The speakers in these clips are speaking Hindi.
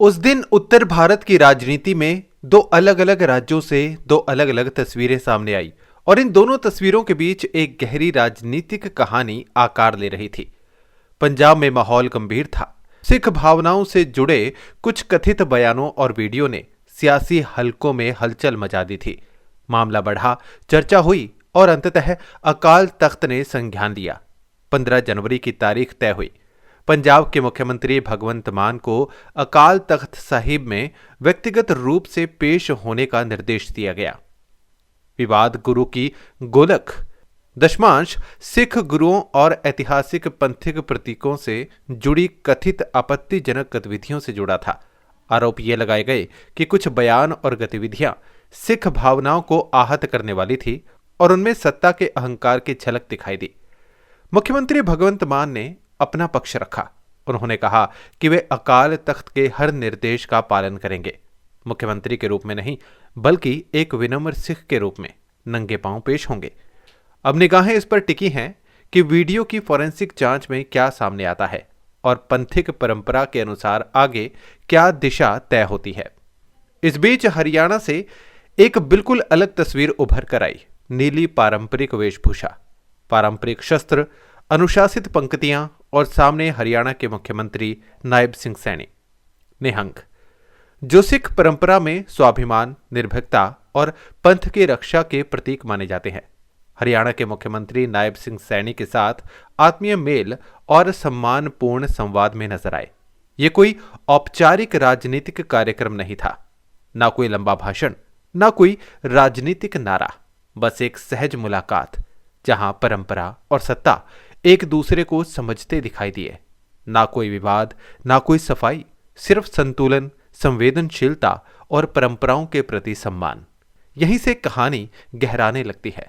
उस दिन उत्तर भारत की राजनीति में दो अलग अलग राज्यों से दो अलग अलग तस्वीरें सामने आई और इन दोनों तस्वीरों के बीच एक गहरी राजनीतिक कहानी आकार ले रही थी। पंजाब में माहौल गंभीर था। सिख भावनाओं से जुड़े कुछ कथित बयानों और वीडियो ने सियासी हलकों में हलचल मचा दी थी। मामला बढ़ा, चर्चा हुई और अंततः अकाल तख्त ने संज्ञान लिया। 15 जनवरी की तारीख तय हुई। पंजाब के मुख्यमंत्री भगवंत मान को अकाल तख्त साहिब में व्यक्तिगत रूप से पेश होने का निर्देश दिया गया। विवाद गुरु की गोलक दशमांश सिख गुरुओं और ऐतिहासिक पंथिक प्रतीकों से जुड़ी कथित आपत्तिजनक गतिविधियों से जुड़ा था। आरोप ये लगाए गए कि कुछ बयान और गतिविधियां सिख भावनाओं को आहत करने वाली थी और उनमें सत्ता के अहंकार की झलक दिखाई दी। मुख्यमंत्री भगवंत मान ने अपना पक्ष रखा। उन्होंने कहा कि वे अकाल तख्त के हर निर्देश का पालन करेंगे। मुख्यमंत्री के रूप में नहीं, बल्कि एक विनम्र सिख के रूप में नंगे पांव पेश होंगे। अब निगाहें इस पर टिकी हैं कि वीडियो की फॉरेंसिक जांच में क्या सामने आता है और पंथिक परंपरा के अनुसार आगे क्या दिशा तय होती है। इस बीच हरियाणा से एक बिल्कुल अलग तस्वीर उभर कर आई। नीली पारंपरिक वेशभूषा, पारंपरिक शस्त्र, अनुशासित पंक्तियां और सामने हरियाणा के मुख्यमंत्री नायब सिंह सैनी निहंग, जो सिख परंपरा में स्वाभिमान, निर्भीकता और पंथ की रक्षा के प्रतीक माने जाते हैं। हरियाणा के मुख्यमंत्री नायब सिंह सैनी के साथ आत्मीय मेल और सम्मानपूर्ण संवाद में नजर आए। ये कोई औपचारिक राजनीतिक कार्यक्रम नहीं था, ना कोई लंबा भाषण, ना कोई राजनीतिक नारा, बस एक सहज मुलाकात जहां परंपरा और सत्ता एक दूसरे को समझते दिखाई दिए। ना कोई विवाद, ना कोई सफाई, सिर्फ संतुलन, संवेदनशीलता और परंपराओं के प्रति सम्मान। यहीं से कहानी गहराने लगती है।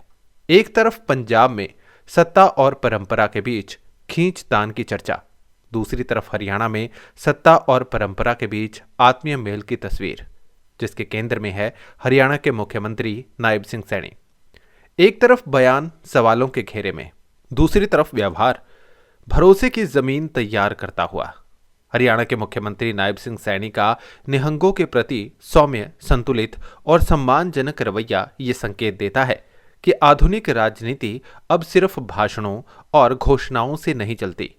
एक तरफ पंजाब में सत्ता और परंपरा के बीच खींचतान की चर्चा, दूसरी तरफ हरियाणा में सत्ता और परंपरा के बीच आत्मीय मेल की तस्वीर, जिसके केंद्र में है हरियाणा के मुख्यमंत्री नायब सिंह सैनी। एक तरफ बयान सवालों के घेरे में, दूसरी तरफ व्यवहार भरोसे की जमीन तैयार करता हुआ। हरियाणा के मुख्यमंत्री नायब सिंह सैनी का निहंगों के प्रति सौम्य, संतुलित और सम्मानजनक रवैया ये संकेत देता है कि आधुनिक राजनीति अब सिर्फ भाषणों और घोषणाओं से नहीं चलती।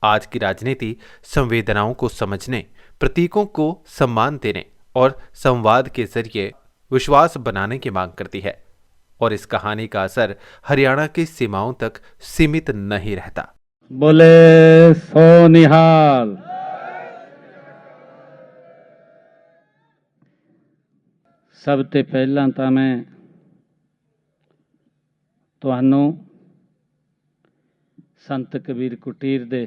आज की राजनीति संवेदनाओं को समझने, प्रतीकों को सम्मान देने और संवाद के जरिए विश्वास बनाने की मांग करती है। और इस कहानी का असर हरियाणा की सीमाओं तक सीमित नहीं रहता। बोले सो निहाल। सब ते पहला तो मैं तुहानू संत कबीर कुटीर दे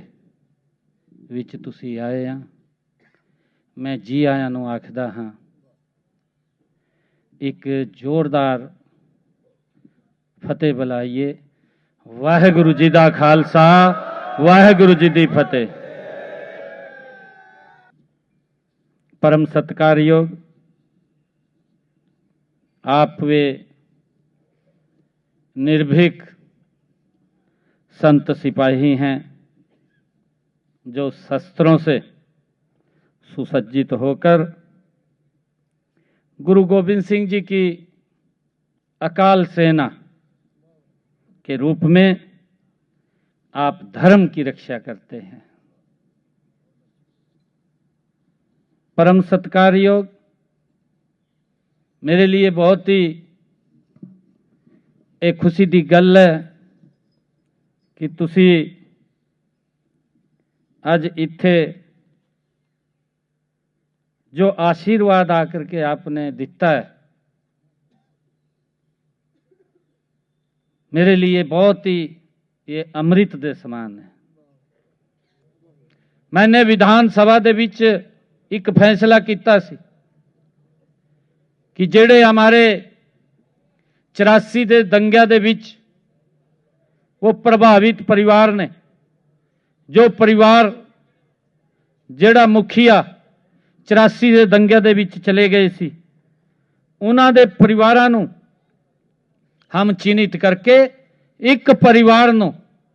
विच तुसी आए हैं, मैं जी आया नू आखदा हाँ। एक जोरदार फतेह बुलाइए। वाहिगुरु जी दा खालसा, वाहिगुरु जी दी फतेह। परम सत्कारयोग आप वे निर्भीक संत सिपाही हैं जो शस्त्रों से सुसज्जित होकर गुरु गोविंद सिंह जी की अकाल सेना के रूप में आप धर्म की रक्षा करते हैं। परम सत्कार योग, मेरे लिए बहुत ही एक खुशी दी गल है कि तुसी अज इत्थे जो आशीर्वाद आकर के आपने दिता है, मेरे लिए बहुत ही ये अमृत दे समान है। मैंने विधानसभा दे विच एक फैसला किया सी कि जेड़े हमारे 84 दे दंगिया दे विच वो प्रभावित परिवार ने, जो परिवार जेड़ा मुखिया 84 दे दंगिया दे विच चले गए सी, उन्हां दे परिवारां नूं हम चिन्हित करके एक परिवार नूं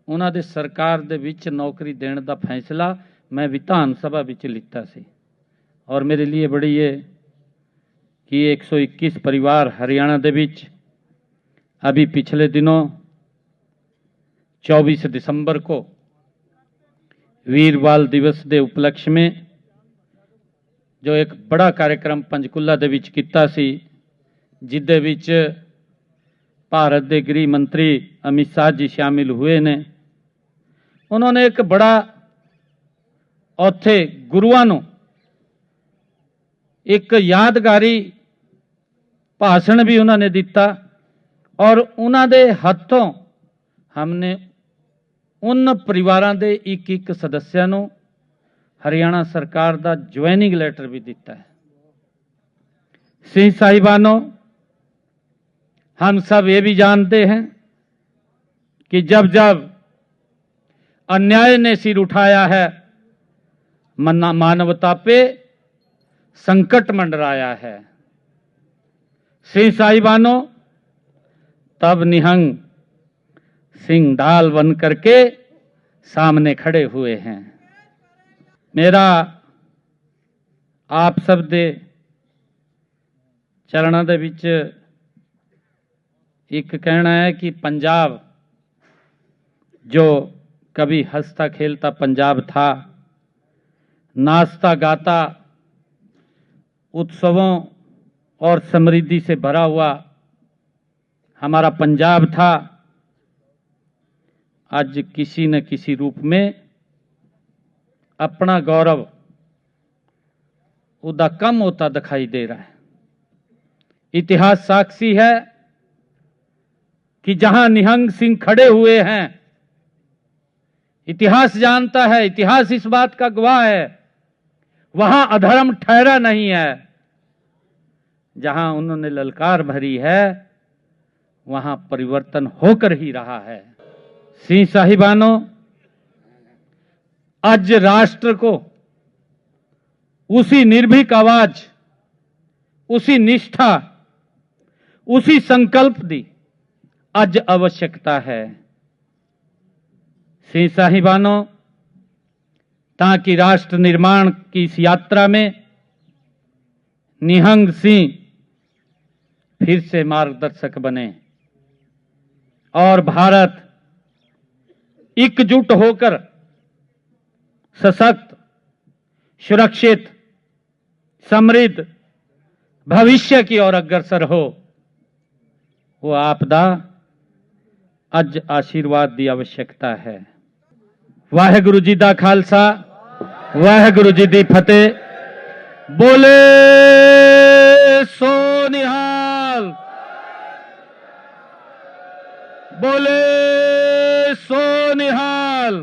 उन्हां दे सरकार दे विच नौकरी देने दा फैसला मैं विधान सभा विच लिता सी। और मेरे लिए बड़ी ये कि 121 परिवार हरियाणा ਦੇ ਵਿੱਚ अभी पिछले दिनों 24 दिसंबर को वीर बाल दिवस के उपलक्ष्य में जो एक बड़ा कार्यक्रम पंचकुला ਦੇ ਵਿੱਚ ਕੀਤਾ ਸੀ, जिदे ਵਿੱਚ भारत के गृह मंत्री अमित शाह जी शामिल हुए ने। उन्होंने एक बड़ा उत्थे गुरुआं नूं एक यादगारी भाषण भी उन्होंने दिता और उन्होंने हाथों हमने उन परिवारों के एक एक सदस्यों को हरियाणा सरकार का ज्वाइनिंग लैटर भी दिता है। सिंह साहिबानों, हम सब ये भी जानते हैं कि जब जब अन्याय ने सिर उठाया है, मानवता पे संकट मंडराया है, सिंह साहिबानों तब निहंग सिंह ढाल बन करके सामने खड़े हुए हैं। मेरा आप सब दे चरणों दे विच एक कहना है कि पंजाब जो कभी हंसता खेलता पंजाब था, नाचता गाता उत्सवों और समृद्धि से भरा हुआ हमारा पंजाब था, आज किसी न किसी रूप में अपना गौरव उदा कम होता दिखाई दे रहा है। इतिहास साक्षी है कि जहां निहंग सिंह खड़े हुए हैं, इतिहास जानता है, इतिहास इस बात का गवाह है, वहां अधर्म ठहरा नहीं है। जहां उन्होंने ललकार भरी है, वहां परिवर्तन होकर ही रहा है। सिंह साहिबानों, आज राष्ट्र को उसी निर्भीक आवाज, उसी निष्ठा, उसी संकल्प दी आज आवश्यकता है। सिंह साहिबानों, ताकि राष्ट्र निर्माण की इस यात्रा में निहंग सिंह फिर से मार्गदर्शक बने और भारत एकजुट होकर सशक्त, सुरक्षित, समृद्ध भविष्य की ओर अग्रसर हो, वो आपदा अज आशीर्वाद की आवश्यकता है। वाहेगुरु जी दा खालसा, वाहेगुरु जी दी फतेह। बोले सो निहाल, बोले सो निहाल।